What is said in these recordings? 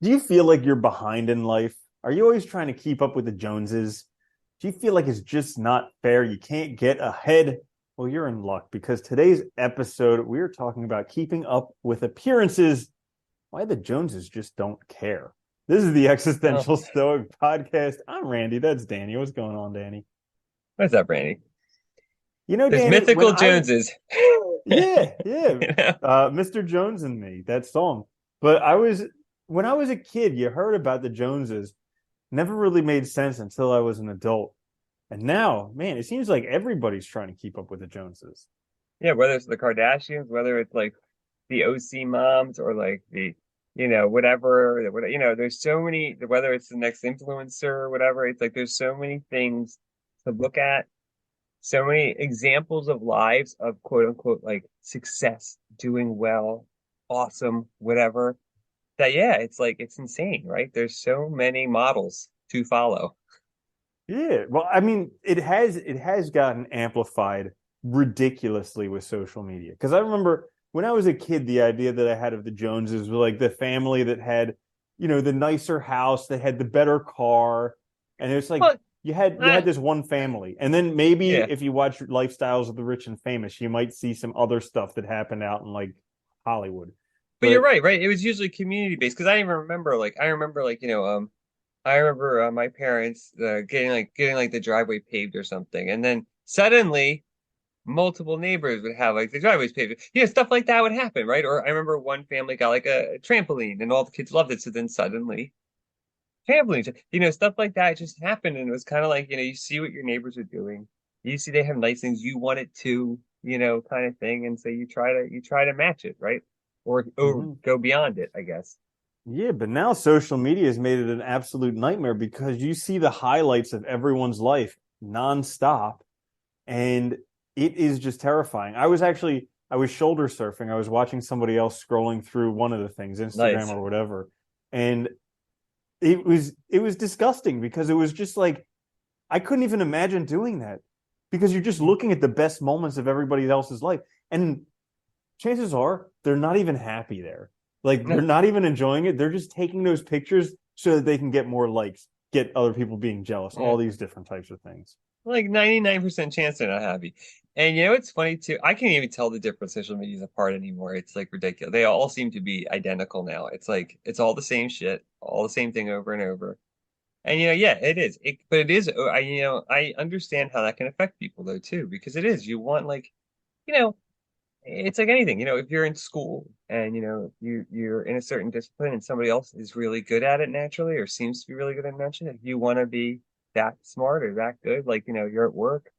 Do you feel like you're behind in life? Are you always trying to keep up with the Joneses? Do you feel like it's just not fair? You can't get ahead? Well, you're in luck because today's episode, we're talking about keeping up with appearances, why the Joneses just don't care. This is the Oh, Existential Stoic podcast. I'm Randy. That's Danny. What's going on, Danny? what's up, Randy? You know, There's Danny, when mythical I, Joneses. yeah, yeah, You know? Mr. Jones and Me, that song. But when I was a kid, you heard about the Joneses. Never really made sense until I was an adult. And now, man, it seems like everybody's trying to keep up with the Joneses. Yeah, whether it's the Kardashians, whether it's like the OC moms or like the, there's so many, whether it's the next influencer or whatever, it's like there's so many things to look at, so many examples of lives of quote unquote like success, doing well, awesome, whatever. That yeah, it's like it's insane, right? There's so many models to follow. Yeah, well, I mean, it has gotten amplified ridiculously with social media. Because I remember when I was a kid, the idea that I had of the Joneses was like the family that had, the nicer house, they had the better car, and it's like Well, you had this one family, and then maybe yeah, if you watch Lifestyles of the Rich and Famous, you might see some other stuff that happened out in like Hollywood. but you're But right, right? It was usually community based because I remember my parents getting like the driveway paved or something, and then suddenly multiple neighbors would have like the driveways paved. Stuff like that would happen, right? Or I remember one family got like a trampoline, and all the kids loved it. So then suddenly trampolines, stuff like that just happened, and it was kind of like you see what your neighbors are doing, you see they have nice things, you want it too, kind of thing, and so you try to match it, right? Or mhm. go beyond it, I guess. Yeah, but now social media has made it an absolute nightmare because you see the highlights of everyone's life nonstop, and it is just terrifying. I was shoulder surfing. I was watching somebody else scrolling through one of the things, Instagram Nice. or whatever, and it was disgusting because it was just like I couldn't even imagine doing that because you're just looking at the best moments of everybody else's life, and chances are they're not even happy there. Like they're not even enjoying it. They're just taking those pictures so that they can get more likes, get other people being jealous, Yeah. all these different types of things. Like 99% chance they're not happy. And it's funny too. I can't even tell the different social medias apart anymore. It's like ridiculous. They all seem to be identical now. It's like it's all the same shit, all the same thing over and over. And yeah, it is. But it is. I understand how that can affect people though too, because it is. You want like, you know, it's like anything. If you're in school and you're in a certain discipline and somebody else is really good at it naturally or seems to be really good at it naturally, you want to be that smart or that good. Like you're at work,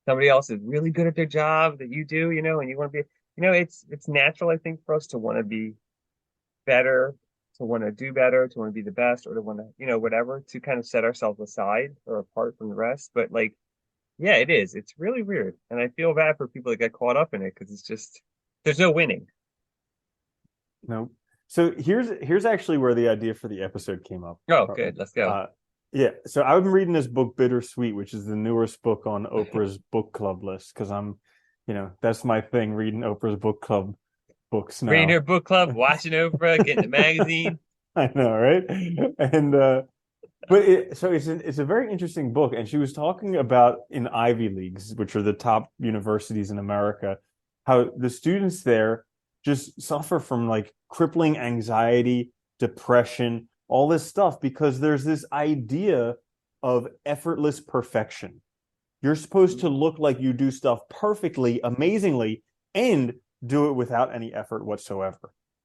somebody else is really good at their job that you do, and you want to be. It's natural, I think, for us to want to be better, to want to do better, to want to be the best, or to want to, whatever, to kind of set ourselves aside or apart from the rest. But like, yeah, it is. It's really weird. And I feel bad for people that get caught up in it because it's just, there's no winning. No. So here's actually where the idea for the episode came up. Oh, good. Let's go. Uh, yeah. So I've been reading this book, Bittersweet, which is the newest book on Oprah's book club list because that's my thing, reading Oprah's book club books Reading now. her book club, watching Oprah, getting the magazine. I know, right? And but it's a very interesting book, and she was talking about in Ivy Leagues, which are the top universities in America, how the students there just suffer from like crippling anxiety, depression, all this stuff because there's this idea of effortless perfection. You're supposed to look like you do stuff perfectly, amazingly, and do it without any effort whatsoever.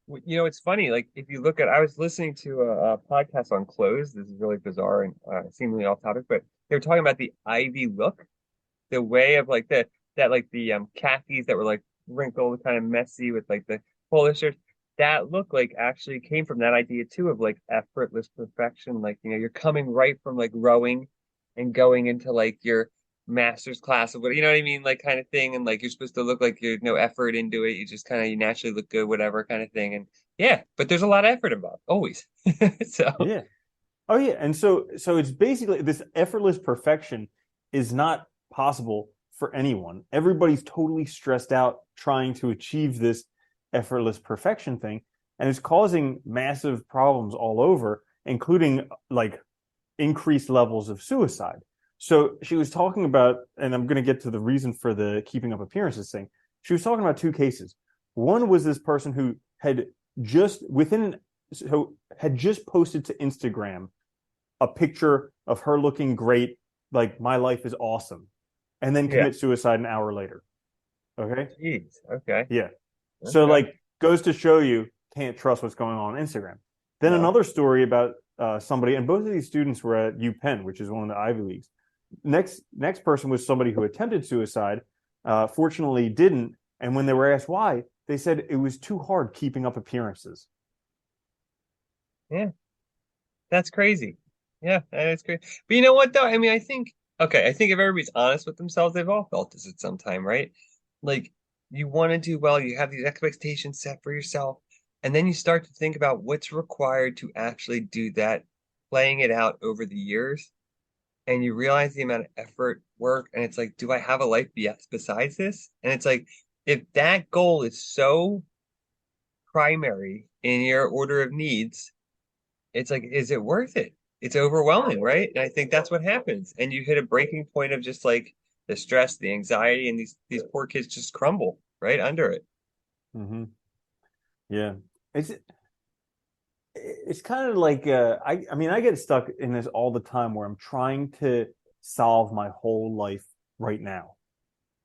It's funny. Like if you look at, I was listening to a podcast on clothes. This is really bizarre and seemingly off topic, but they were talking about the Ivy look, the way of like that like the khakis that were like wrinkled, kind of messy with like the polo shirts. That look like actually came from that idea too of like effortless perfection. Like you're coming right from like rowing and going into like your master's class of what you know what I mean, like kind of thing. And like you're supposed to look like you're no effort into it. You just kind of you naturally look good, whatever kind of thing. And yeah, but there's a lot of effort involved, always. So Yeah. Oh yeah, and so it's basically this effortless perfection is not possible for anyone. Everybody's totally stressed out trying to achieve this effortless perfection thing. and it's causing massive problems all over, including like increased levels of suicide. So she was talking about, and I'm going to get to the reason for the keeping up appearances thing. She was talking about two cases. One was this person who had just within so had just posted to Instagram a picture of her looking great, like my life is awesome, and then Yeah. commit suicide an hour later. Okay. Jeez. Okay. Yeah. So Okay. like goes to show you can't trust what's going on Instagram. Then No. another story about somebody, and both of these students were at UPenn, which is one of the Ivy Leagues. Next person was somebody who attempted suicide, fortunately didn't, and when they were asked why, they said it was too hard keeping up appearances. Yeah. That's crazy. Yeah, that is crazy. But you know what though? I mean, I think if everybody's honest with themselves, they've all felt this at some time, right? Like you want to do well, you have these expectations set for yourself, and then you start to think about what's required to actually do that, playing it out over the years, and you realize the amount of effort, work, and it's like, do I have a life besides this? And it's like, if that goal is so primary in your order of needs, it's like, is it worth it? It's overwhelming, right? And I think that's what happens. And you hit a breaking point of just like the stress, the anxiety, and these poor kids just crumble right under it. Mm-hmm. Yeah, it's kind of like I mean I get stuck in this all the time where I'm trying to solve my whole life right now,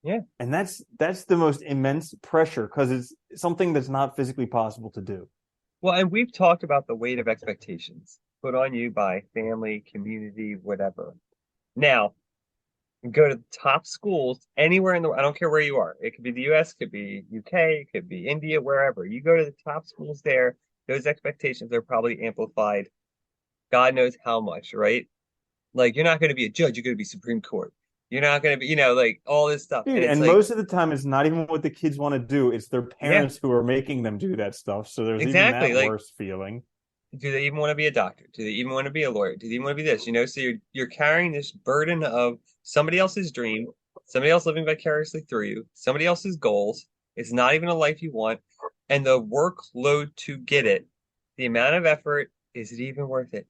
Yeah. and that's the most immense pressure because it's something that's not physically possible to do. Well, and we've talked about the weight of expectations put on you by family, community, whatever. Now, go to the top schools anywhere in the world. I don't care where you are. It could be the US, could be UK, it could be India, wherever. You go to the top schools there, those expectations are probably amplified. God knows how much, right? Like you're not going to be a judge, you're going to be Supreme Court. You're not going to be, like all this stuff. Dude, And it's and like, most of the time it's not even what the kids want to do, it's their yeah, parents who are making them do that stuff, so there's even exactly. that Like, worse feeling. do they even want to be a doctor? Do they even want to be a lawyer? Do they even want to be this? So you're carrying this burden of somebody else's dream, somebody else living vicariously through you, somebody else's goals. It's not even a life you want, and the workload to get it, the amount of effort, is it even worth it?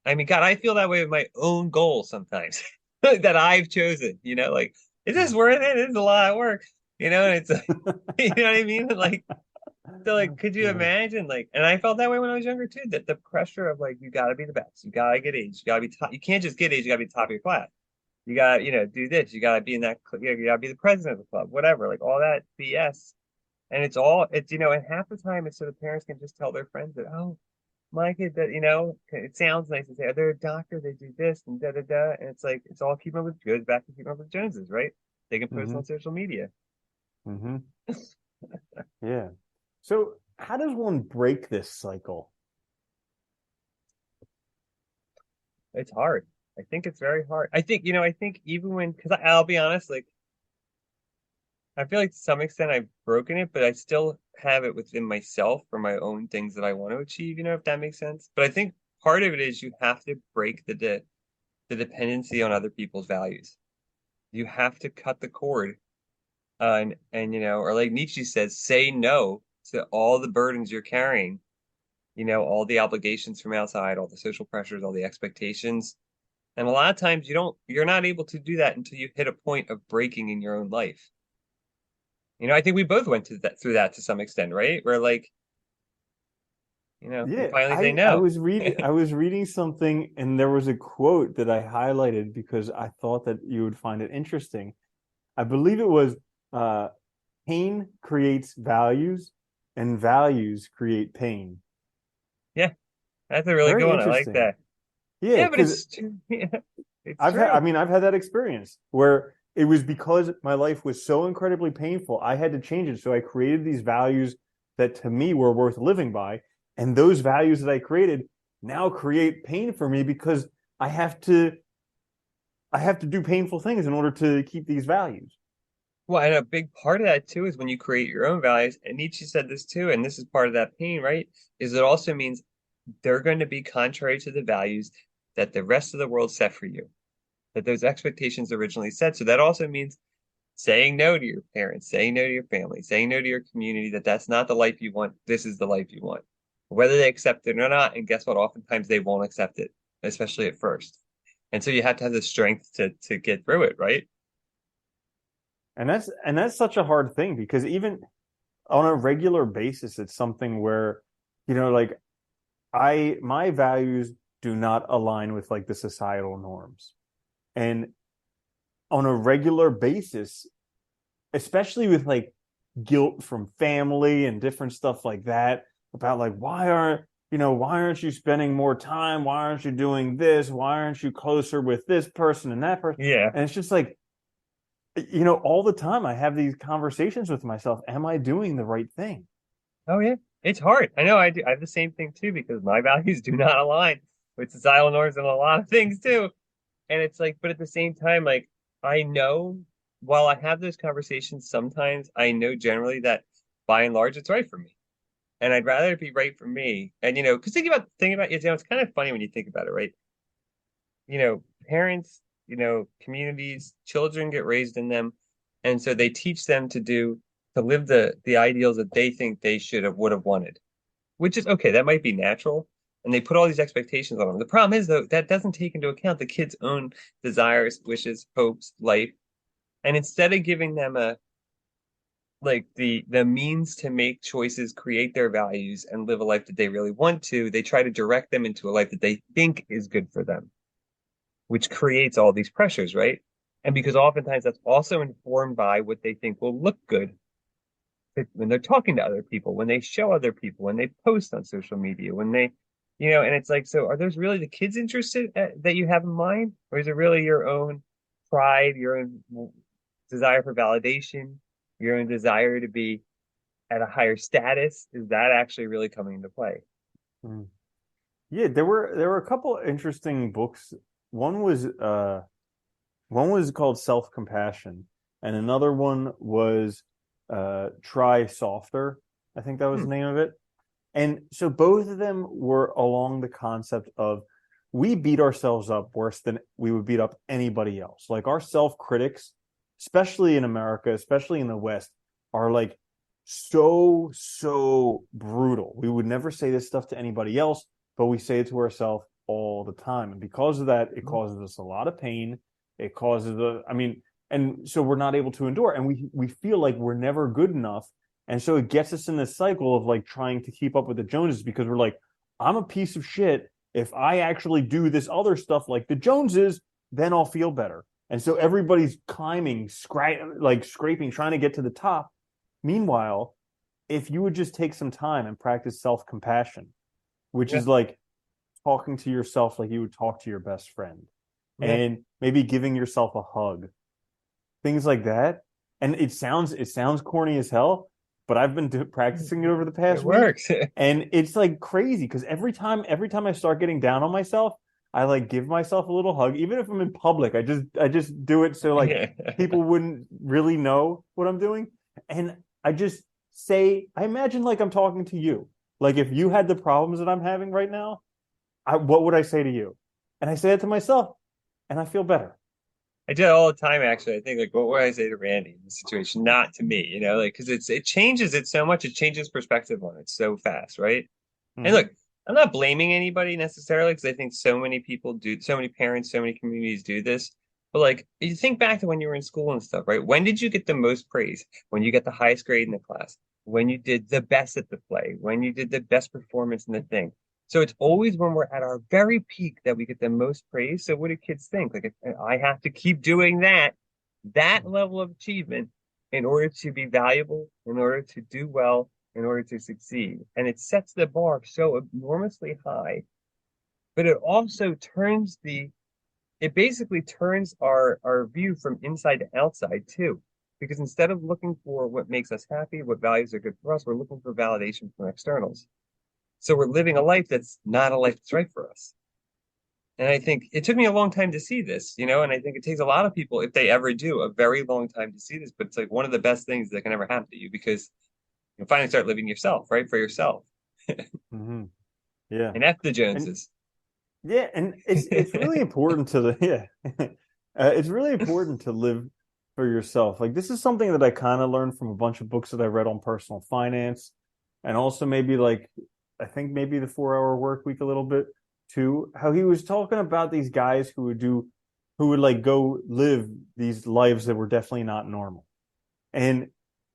I mean, God, I feel that way with my own goals sometimes that I've chosen. Like is this worth it? It's a lot of work. And it's like, you know what I mean? Like so, like, could you Yeah. imagine, like, and I felt that way when I was younger too, that the pressure of like, you gotta be the best, you gotta get A's, you gotta be top, you can't just get A's, you gotta be top of your class, you gotta, do this, you gotta be in that, you gotta be the president of the club, whatever, like all that BS. And and half the time it's so the parents can just tell their friends that, oh, my kid, that, it sounds nice to say, oh, they're a doctor, they do this and da da da. And it's like, it's all keeping up with, goes back to keeping up with Joneses, right? They can post Mm-hmm. on social media. Mm-hmm. Yeah. So how does one break this cycle? It's hard. I think it's very hard. I think even because I'll be honest, like I feel like to some extent I've broken it, but I still have it within myself for my own things that I want to achieve, if that makes sense. But I think part of it is you have to break the dependency on other people's values. You have to cut the cord, and or like Nietzsche says, say no to all the burdens you're carrying, all the obligations from outside, all the social pressures, all the expectations. And a lot of times you're not able to do that until you hit a point of breaking in your own life. I think we both went through that to some extent, right? Where like, you Yeah, finally say I no. was reading something and there was a quote that I highlighted because I thought that you would find it interesting. I believe it was uh, pain creates values and values create pain. Yeah, that's a really good Very one. I like interesting. that. Yeah, Yeah, but because it's true. Yeah, it's I've had, I true. mean, I've had that experience where it was because my life was so incredibly painful, I had to change it. So I created these values that to me were worth living by. And those values that I created now create pain for me because I have to I have to do painful things in order to keep these values. Well, and a big part of that too is when you create your own values, and Nietzsche said this too, and this is part of that pain, right? Is it also means they're going to be contrary to the values that the rest of the world set for you, that those expectations originally set. So that also means saying no to your parents, saying no to your family, saying no to your community, that that's not the life you want. This is the life you want, whether they accept it or not. And guess what? Oftentimes they won't accept it, especially at first. And so you have to have the strength to get through it, right? And that's such a hard thing because even on a regular basis, it's something where, like I my values do not align with like the societal norms. And on a regular basis, especially with like guilt from family and different stuff like that about like why aren't you spending more time? Why aren't you doing this? Why aren't you closer with this person and that person? Yeah. And it's just like, all the time I have these conversations with myself. Am I doing the right thing? Oh yeah. It's hard. I know I do. I have the same thing too because my values do not align with societal norms and a lot of things too. And it's like, but at the same time, like I know while I have those conversations sometimes, I know generally that by and large it's right for me. And I'd rather it be right for me. And because think about it, it's kind of funny when you think about it, right? Parents, communities, children get raised in them, and so they teach them to live the ideals that they think they would have wanted, which is okay. That might be natural, and they put all these expectations on them. The problem is though that doesn't take into account the kid's own desires, wishes, hopes, life, and instead of giving them the means to make choices, create their values, and live a life that they really want to, they try to direct them into a life that they think is good for them, which creates all these pressures, right? And because oftentimes that's also informed by what they think will look good when they're talking to other people, when they show other people, when they post on social media, and it's like, so are those really the kids interested that you have in mind? Or is it really your own pride, your own desire for validation, your own desire to be at a higher status? Is that actually really coming into play? Mm. Yeah, there were a couple interesting books. One was uh one was called Self-Compassion, and another one was Try Softer. I think that was Hmm. the name of it. And so both of them were along the concept of we beat ourselves up worse than we would beat up anybody else. Like our self-critics, especially in America, especially in the West, are like so brutal. We would never say this stuff to anybody else, but we say it to ourselves all the time. And because of that, it causes us a lot of pain. It causes and so we're not able to endure. And we feel like we're never good enough, and so it gets us in this cycle of like trying to keep up with the Joneses because we're like, I'm a piece of shit. If I actually do this other stuff like the Joneses, then I'll feel better. And so everybody's climbing, like scraping, trying to get to the top. Meanwhile, if you would just take some time and practice self-compassion, which Yeah. is like talking to yourself like you would talk to your best friend, Yeah. and maybe giving yourself a hug, things like that. And it sounds corny as hell, but I've been practicing it over the It past week, works. and it's like crazy because every time I start getting down on myself, I like give myself a little hug, even if I'm in public. I just do it so like Yeah. people wouldn't really know what I'm doing, and I just say, I imagine like I'm talking to you. Like if you had the problems that I'm having right now, what would I say to you? And I say it to myself, and I feel better. I do it all the time, actually. I think, like, what would I say to Randy in this situation? Not to me, like, because it changes it so much. It changes perspective on it so fast, right? And Hmm. look, I'm not blaming anybody necessarily because I think so many people do, so many parents, so many communities do this. But like, you think back to when you were in school and stuff, right? When did you get the most praise? When you get the highest grade in the class? When you did the best at the play? When you did the best performance in the thing? So it's always when we're at our very peak that we get the most praise. So what do kids think? Like, if I have to keep doing that level of achievement in order to be valuable, in order to do well, in order to succeed. And it sets the bar so enormously high, but it basically turns our view from inside to outside too. Because instead of looking for what makes us happy, what values are good for us, we're looking for validation from externals. So we're living a life that's not a life that's right for us. And I think it took me a long time to see this, and I think it takes a lot of people, if they ever do, a very long time to see this. But it's like one of the best things that can ever happen to you because you finally start living yourself, right? For yourself. Hmm. Yeah. And F the And Joneses. yeah, and it's really important to the yeah. It's really important to live for yourself. Like this is something that I kind of learned from a bunch of books that I read on personal finance, and also maybe like I think maybe the 4 Hour Work Week a little bit too. How he was talking about these guys who would like go live these lives that were definitely not normal, and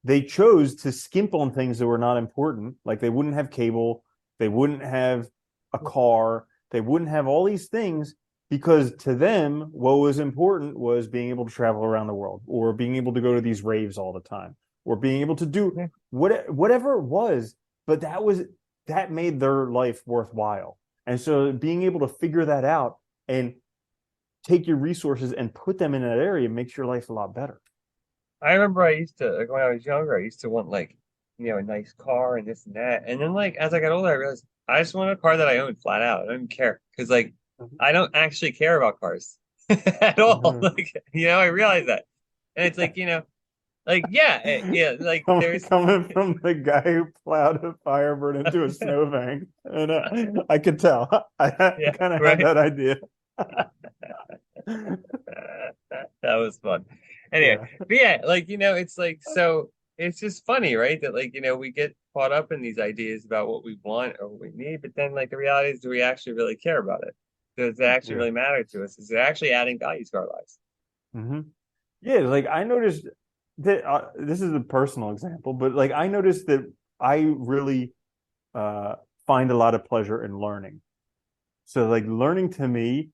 they chose to skimp on things that were not important. Like they wouldn't have cable, they wouldn't have a car, they wouldn't have all these things because to them, what was important was being able to travel around the world or being able to go to these raves all the time or being able to do Yeah. whatever it was. But that made their life worthwhile. And so being able to figure that out and take your resources and put them in that area makes your life a lot better. I remember I used to like when I was younger, I used to want like, a nice car and this and that. And then like as I got older, I realized I just want a car that I own flat out. I don't care. Because like I don't actually care about cars at all. Mhm. Like, I realize that. And it's like, like yeah, yeah, like there's Coming from the guy who plowed a Firebird into a snowbank, and I could tell. I yeah, kind of had right. that idea. That was fun. Anyway, Yeah, but yeah, like, it's like, so it's just funny, right? That like, we get caught up in these ideas about what we want or what we need, but then like the reality is, do we actually really care about it? Does it actually yeah, really matter to us? Is it actually adding value to our lives? hmm yeah. Like I noticed that this is a personal example, but like I noticed that I really uh, find a lot of pleasure in learning. So like learning to me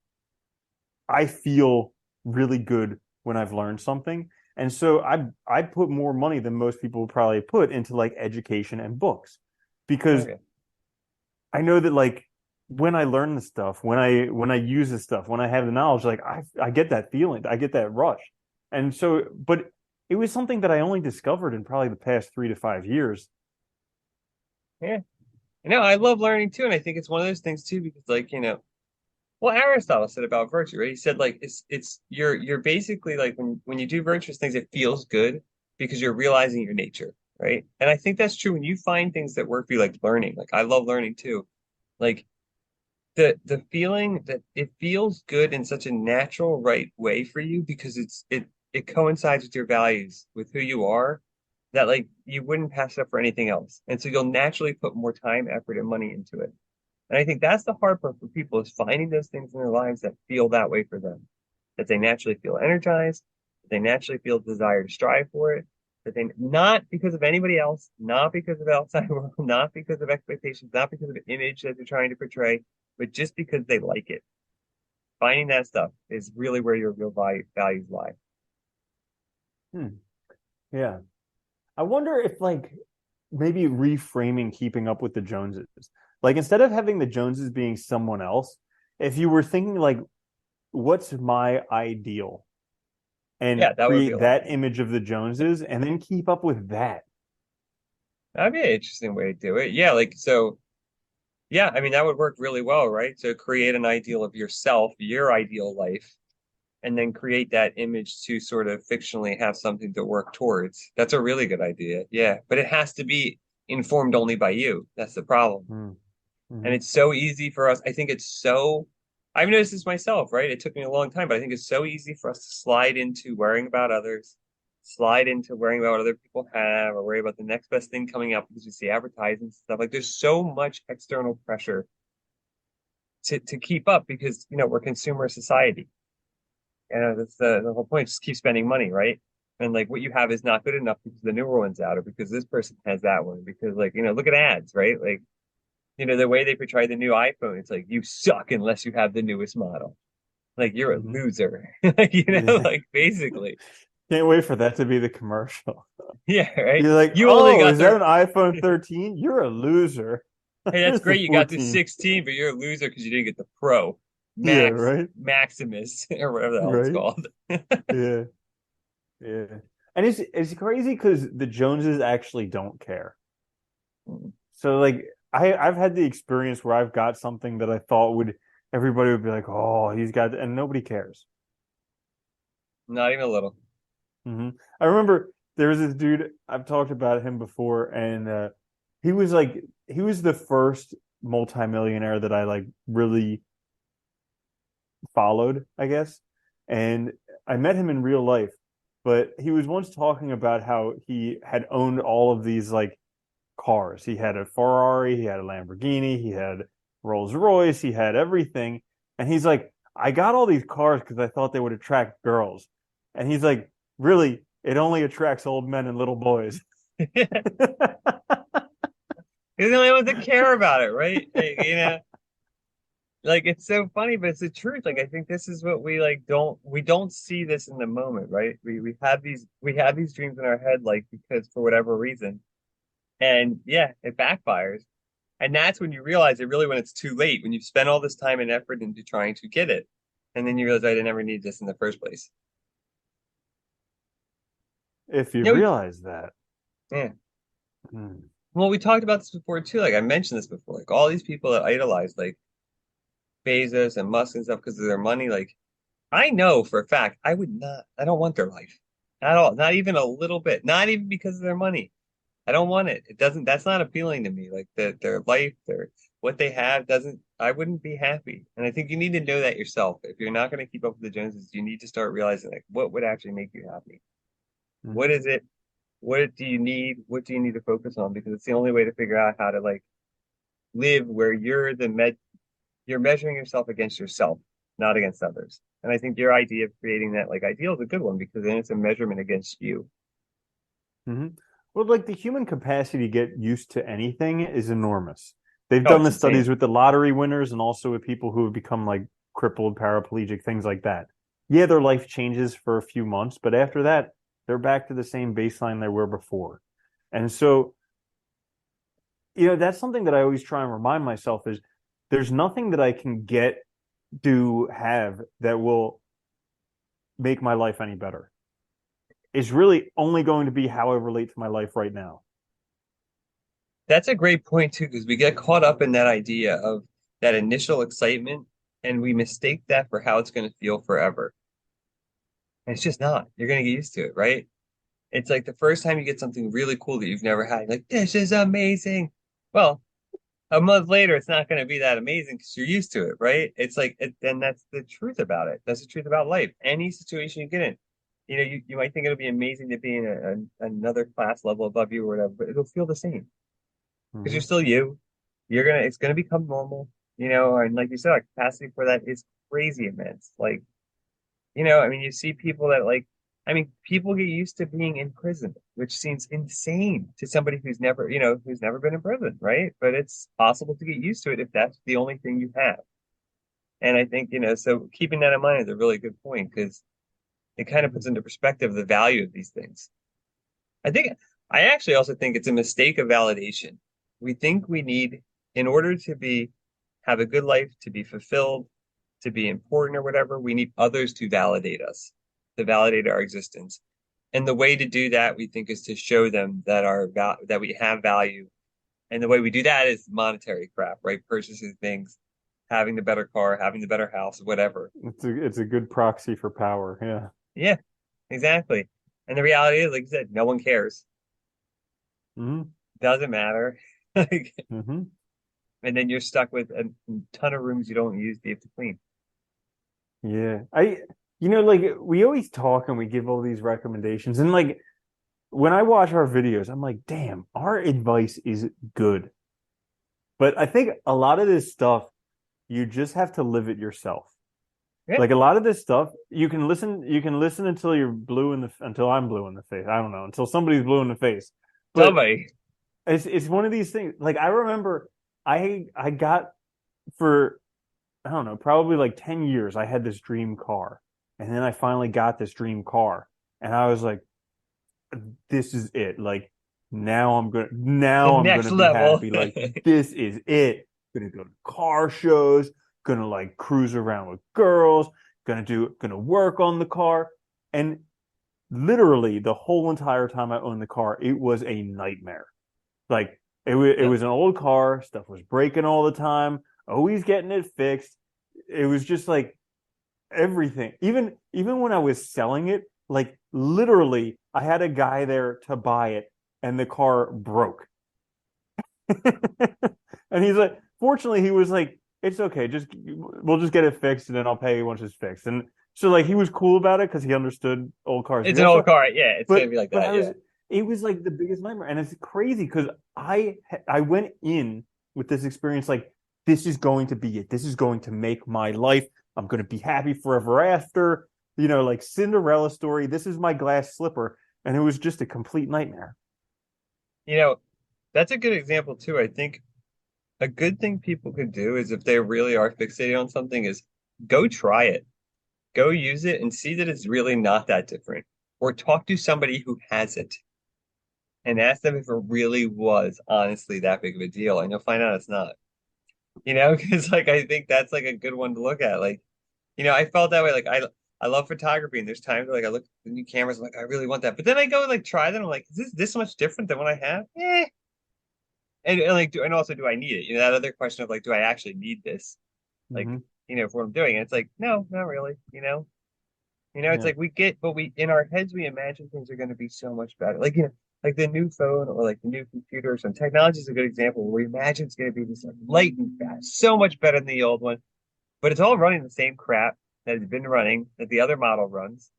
I feel really good when I've learned something. And so I put more money than most people would probably put into like education and books because Okay. I know that like when I learn the stuff, when I use the stuff, when I have the knowledge, like I get that feeling, I get that rush. And so, but it was something that I only discovered in probably the past 3 to 5 years. Yeah. I love learning too, and I think it's one of those things too, because like, well, Aristotle said about virtue, right? He said like it's you're basically like when you do virtuous things, it feels good because you're realizing your nature, right? And I think that's true when you find things that work for you, like learning. Like I love learning too. Like the feeling that it feels good in such a natural, right way for you because it coincides with your values, with who you are, that like you wouldn't pass up for anything else. And so you'll naturally put more time, effort, and money into it. And I think that's the hard part for people is finding those things in their lives that feel that way for them, that they naturally feel energized, that they naturally feel desire to strive for it, that they not because of anybody else, not because of outside world, not because of expectations, not because of the image that they're trying to portray, but just because they like it. Finding that stuff is really where your real values lie. Hmm. Yeah. I wonder if like maybe reframing keeping up with the Joneses. Like instead of having the Joneses being someone else, if you were thinking like what's my ideal and Yeah, that would be a create lot. that image of the Joneses and then keep up with that. That'd be an interesting way to do it. Yeah, like so. Yeah, I mean that would work really well, right? To create an ideal of yourself, your ideal life, and then create that image to sort of fictionally have something to work towards. That's a really good idea. Yeah, but it has to be informed only by you. That's the problem. Mm, And hmm it's so easy for us. I think it's so, I've noticed this myself, right? It took me a long time, but I think it's so easy for us to slide into worrying about others, slide into worrying about what other people have, or worry about the next best thing coming up because we see advertisements and stuff. Like there's so much external pressure to keep up because, we're consumer society. And that's the whole point. Just keep spending money, right? And like what you have is not good enough because the newer one's out, or because this person has that one. Because like look at ads, right? Like the way they portray the new iPhone, it's like you suck unless you have the newest model. Like you're a hmm loser. Like Yeah. like basically, Can't wait for that to be the commercial. yeah, right. You're like, You only oh, got is that the an iPhone 13? You're a loser. Hey, that's Here's the great. You got the 14. 16, but you're a loser because you didn't get the Pro, Yeah, Max, right? Maximus, or whatever the hell it's Right? called. Yeah, yeah. And it's crazy because the Joneses actually don't care. So like I've had the experience where I've got something that I thought would everybody would be like, oh, he's got, and nobody cares. Not even a little. I remember there was this dude I've talked about him before, and he was like he was the first multimillionaire that I like really followed, I guess. And I met him in real life, but he was once talking about how he had owned all of these like cars. He had a Ferrari, he had a Lamborghini, he had Rolls Royce, he had everything. And he's like, I got all these cars because I thought they would attract girls. And he's like, really, it only attracts old men and little boys. He's the only ones that care about it, right? Like it's so funny, but it's the truth. Like I think this is what we don't see this in the moment, right? We have these dreams in our head, like because for whatever reason. And yeah, it backfires. And that's when you realize it really when it's too late, when you've spent all this time and effort into trying to get it. And then you realize I never needed this in the first place. If you Yeah, realize that. yeah. Hmm. Well, we talked about this before too. Like I mentioned this before. Like all these people that idolize like Bezos and Musk and stuff because of their money, like I know for a fact I don't want their life at all. Not even a little bit. Not even because of their money. I don't want it. It doesn't, that's not appealing to me. Like their life, what they have doesn't, I wouldn't be happy. And I think you need to know that yourself. If you're not going to keep up with the Joneses, you need to start realizing like what would actually make you happy? What Hmm. is it? What do you need? What do you need to focus on? Because it's the only way to figure out how to like live where you're measuring yourself against yourself, not against others. And I think your idea of creating that like ideal is a good one because then it's a measurement against you. Hmm. Well, like the human capacity to get used to anything is enormous. They've Oh, done it's the studies insane. with the lottery winners and also with people who have become like crippled, paraplegic, things like that. Yeah, their life changes for a few months, but after that, they're back to the same baseline they were before. And so, that's something that I always try and remind myself is there's nothing that I can get to have that will make my life any better. It's really only going to be how I relate to my life right now. That's a great point too, because we get caught up in that idea of that initial excitement and we mistake that for how it's going to feel forever. And it's just not. You're going to get used to it, right? It's like the first time you get something really cool that you've never had, you're like, this is amazing. Well, a month later, it's not going to be that amazing because you're used to it, right? It's like, and that's the truth about it. That's the truth about life. Any situation you get in, you might think it'll be amazing to be in another class level above you or whatever, but it'll feel the same because you're Hmm. still you. It's gonna become normal, and like you said, our capacity for that is crazy immense. Like, I mean, you see people that like, I mean, people get used to being in prison, which seems insane to somebody who's never been in prison, right? But it's possible to get used to it if that's the only thing you have. And I think, so keeping that in mind is a really good point because it kind of puts into perspective the value of these things. I think I actually also think it's a mistake of validation. We think we need, in order to have a good life, to be fulfilled, to be important or whatever, we need others to validate us, to validate our existence. And the way to do that, we think, is to show them that we have value. And the way we do that is monetary crap, right? Purchasing things, having the better car, having the better house, whatever. It's a good proxy for power. Yeah. Yeah, exactly. And the reality is, like you said, no one cares. Hmm. Doesn't matter. Like, Hmm. and then you're stuck with a ton of rooms you don't use that you have to clean. Yeah. Like we always talk and we give all these recommendations. And like when I watch our videos, I'm like, damn, our advice is good. But I think a lot of this stuff, you just have to live it yourself. Yeah, Like a lot of this stuff, you can listen until until I'm blue in the face. I don't know, until somebody's blue in the face. But somebody. it's one of these things. Like I remember I got for I don't know, probably like 10 years I had this dream car. And then I finally got this dream car. And I was like, this is it. Like The now I'm next gonna be level. happy. Like this is it. Gonna go to car shows, gonna like cruise around with girls, gonna work on the car. And literally the whole entire time I owned the car, it was a nightmare. Like it Yep. was an old car, stuff was breaking all the time, always getting it fixed. It was just like everything. Even when I was selling it, like literally I had a guy there to buy it and the car broke. And he's like, fortunately he was like, it's okay, we'll just get it fixed and then I'll pay you once it's fixed. And So like he was cool about it because he understood old cars. It's He an old also, car. Yeah, it's gonna but be like but that. I Yeah. was, it was like the biggest nightmare, and it's crazy because I went in with this experience like this is going to be it. This is going to make my life. I'm going to be happy forever after. Like Cinderella story. This is my glass slipper, and it was just a complete nightmare. You know, that's a good example too. I think a good thing people could do is if they really are fixated on something is go try it. Go use it and see that it's really not that different. Or talk to somebody who has it and ask them if it really was honestly that big of a deal. And you'll find out it's not. Because like I think that's like a good one to look at. Like, I felt that way. Like I love photography and there's times where like I look at the new cameras, I'm like, I really want that. But then I go like try them. I'm like, is this much different than what I have? Eh. And like and also do I need it? That other question of like, do I actually need this? Like, Hmm. for what I'm doing. And it's like, no, not really, it's Yeah. like we get, but we in our heads we imagine things are going to be so much better. Like like the new phone or like the new computers and technology is a good example where we imagine it's going to be this like lightning fast, so much better than the old one, but it's all running the same crap that it's been running that the other model runs.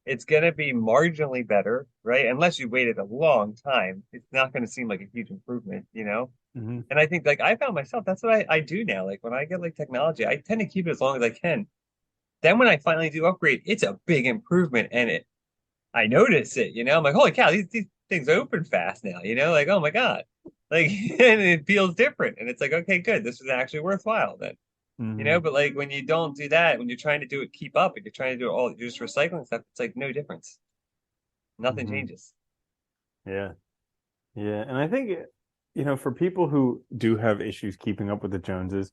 It's going to be marginally better, right? Unless you waited a long time, it's not going to seem like a huge improvement. Hmm. And I think like I found myself, that's what I do now. Like when I get like technology, I tend to keep it as long as I can. Then when I finally do upgrade, it's a big improvement and I notice it. I'm like, holy cow, these things open fast now, like, oh my God. Like, and it feels different. And it's like, okay, good. This is actually worthwhile then. Hmm. But like when you don't do that, when you're trying to do it, keep up, and you're trying to do it all, you're just recycling stuff, it's like no difference. Nothing Hmm. changes. Yeah. Yeah. And I think, for people who do have issues keeping up with the Joneses,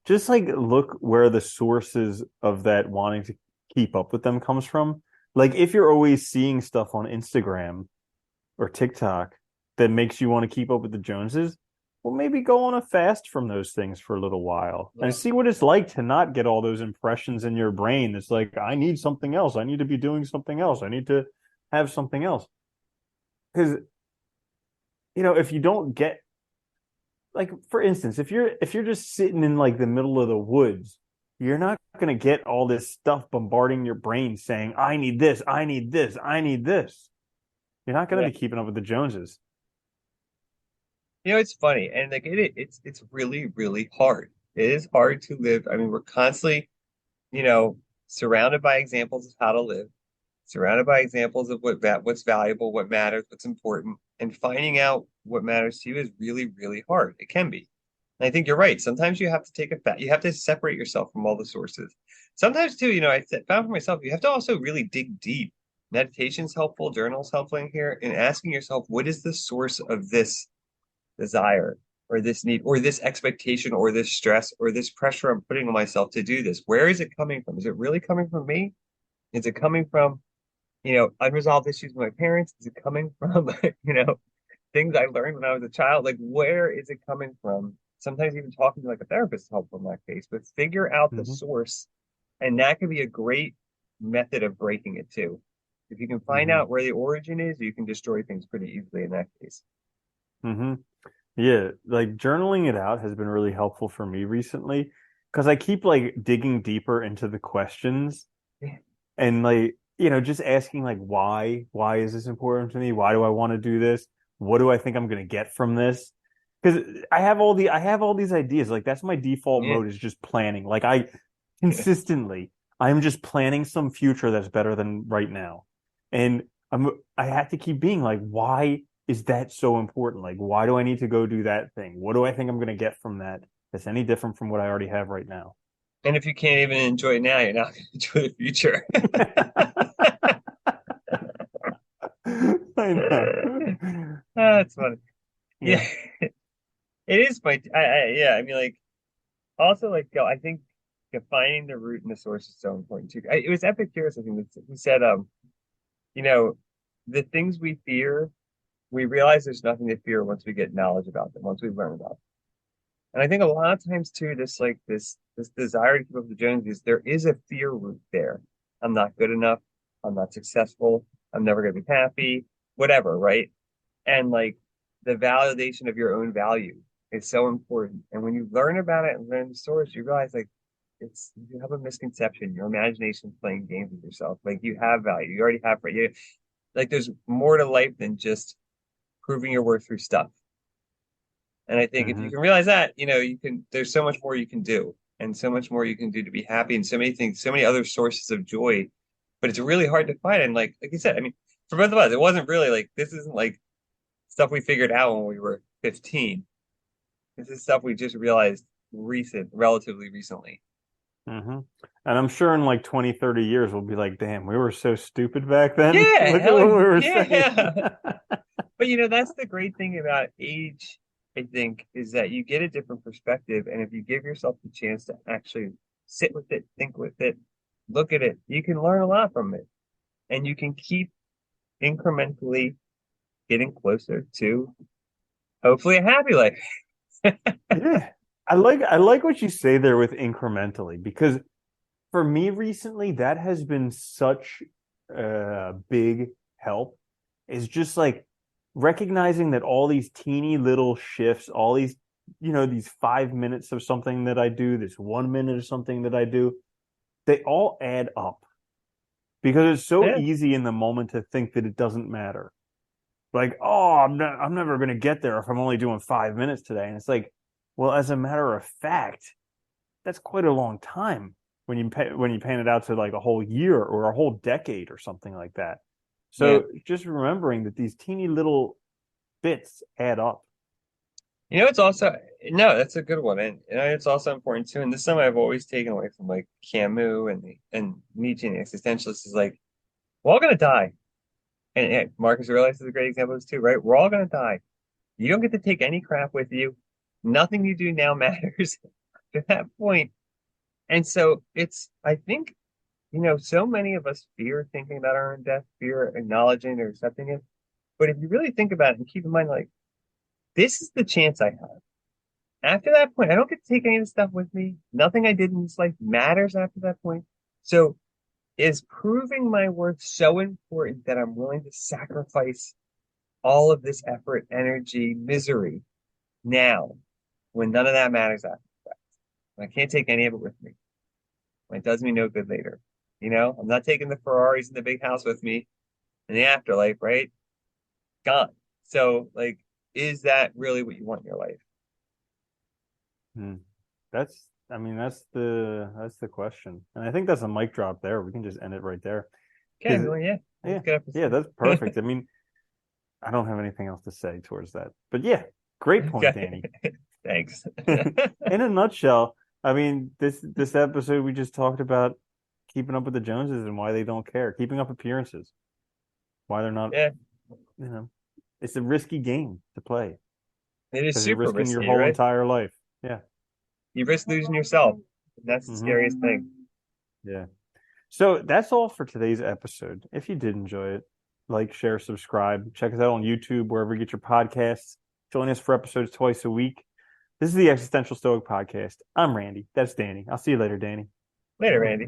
just like look where the sources of that wanting to keep up with them comes from. Like if you're always seeing stuff on Instagram or TikTok that makes you want to keep up with the Joneses, well, maybe go on a fast from those things for a little while and Yeah. see what it's like to not get all those impressions in your brain. It's like, I need something else. I need to be doing something else. I need to have something else. Because, if you don't get, like, for instance, if you're just sitting in like the middle of the woods, you're not going to get all this stuff bombarding your brain saying, I need this, I need this, I need this. You're not going Yeah. to be keeping up with the Joneses. It's funny. And like it's really, really hard. It is hard to live. I mean, we're constantly, you know, surrounded by examples of how to live, surrounded by examples of what's valuable, what matters, what's important, and finding out what matters to you is really, really hard. It can be. And I think you're right. Sometimes you have to you have to separate yourself from all the sources. Sometimes too, found for myself, you have to also really dig deep. Meditation's helpful, journal's helpful in here, and asking yourself, what is the source of this desire or this need or this expectation or this stress or this pressure I'm putting on myself to do this? Where is it coming from? Is it really coming from me? Is it coming from, unresolved issues with my parents? Is it coming from, things I learned when I was a child? Like, where is it coming from? Sometimes even talking to like a therapist is helpful in that case, but figure out the Hmm. source. And that could be a great method of breaking it too. If you can find Hmm. out where the origin is, you can destroy things pretty easily in that case. Hmm. Yeah, like journaling it out has been really helpful for me recently because I keep like digging deeper into the questions and like, just asking like why is this important to me? Why do I want to do this? What do I think I'm going to get from this? Because I have all these ideas. Like that's my default Yeah. mode is just planning. Like I consistently I'm just planning some future that's better than right now. And I have to keep being like, why is that so important? Like, why do I need to go do that thing? What do I think I'm going to get from that that's any different from what I already have right now? And if you can't even enjoy it now, you're not going to enjoy the future. I know. That's funny. Yeah. Yeah, it is my, yeah, I mean, like, also, like, I think defining the root and the source is so important too. It was Epicurus, I think, who said, you know, the things we fear, we realize there's nothing to fear once we get knowledge about them, once we learn about them. And I think a lot of times too, this desire to keep up with the Joneses, there is a fear root there. I'm not good enough. I'm not successful. I'm never going to be happy. Whatever, right? And like the validation of your own value is so important. And when you learn about it and learn the source, you realize like it's you have a misconception. Your imagination's playing games with yourself. Like you have value. You already have you like there's more to life than just proving your worth through stuff. And I think if you Hmm. can realize that, you can there's so much more you can do and so much more you can do to be happy and so many things, so many other sources of joy. But it's really hard to find. And like you said, I mean, for both of us, it wasn't really like this isn't like stuff we figured out when we were 15. This is stuff we just realized relatively recently. Hmm. And I'm sure in like 20, 30 years, we'll be like, damn, we were so stupid back then. Yeah, Look at hell what we were saying. yeah. But that's the great thing about age, I think, is that you get a different perspective. And if you give yourself the chance to actually sit with it, think with it, look at it, you can learn a lot from it. And you can keep incrementally getting closer to hopefully a happy life. Yeah. I like what you say there with incrementally, because for me recently, that has been such a big help. Is just like recognizing that all these teeny little shifts, all these, these 5 minutes of something that I do, this 1 minute of something that I do, they all add up, because it's so Yeah, easy in the moment to think that it doesn't matter. Like, oh, I'm never going to get there if I'm only doing 5 minutes today. And it's like, well, as a matter of fact, that's quite a long time when you pan it out to like a whole year or a whole decade or something like that. yeah. So just remembering that these teeny little bits add up. It's also no, that's a good one, and it's also important too. And this is something I've always taken away from like Camus and Nietzsche and the existentialists is like we're all gonna die, and Marcus Aurelius is a great example of this too, right? We're all gonna die. You don't get to take any crap with you. Nothing you do now matters to that point. And so I think, so many of us fear thinking about our own death, fear acknowledging or accepting it. But if you really think about it and keep in mind, like, this is the chance I have. After that point, I don't get to take any of this stuff with me. Nothing I did in this life matters after that point. So is proving my worth so important that I'm willing to sacrifice all of this effort, energy, misery now when none of that matters after that? I can't take any of it with me. It does me no good later. I'm not taking the Ferraris and the big house with me in the afterlife, right? Gone. So, like, is that really what you want in your life? Hmm. I mean, that's the question. And I think that's a mic drop there. We can just end it right there. Okay, Because well, yeah, that's yeah, a good yeah, episode. that's perfect. I mean, I don't have anything else to say towards that. But yeah, great point, Okay, Danny. thanks. In a nutshell, I mean, this episode we just talked about keeping up with the Joneses and why they don't care, keeping up appearances, why they're not, Yeah, you know, it's a risky game to play it is because you're super risking your risky, whole right? entire life. Yeah. You risk losing yourself. That's the Hmm. scariest thing. Yeah. So that's all for today's episode. If you did enjoy it, like, share, subscribe. Check us out on YouTube, wherever you get your podcasts. Join us for episodes twice a week. This is the Existential Stoic Podcast. I'm Randy. That's Danny. I'll see you later, Danny. Later, Andy.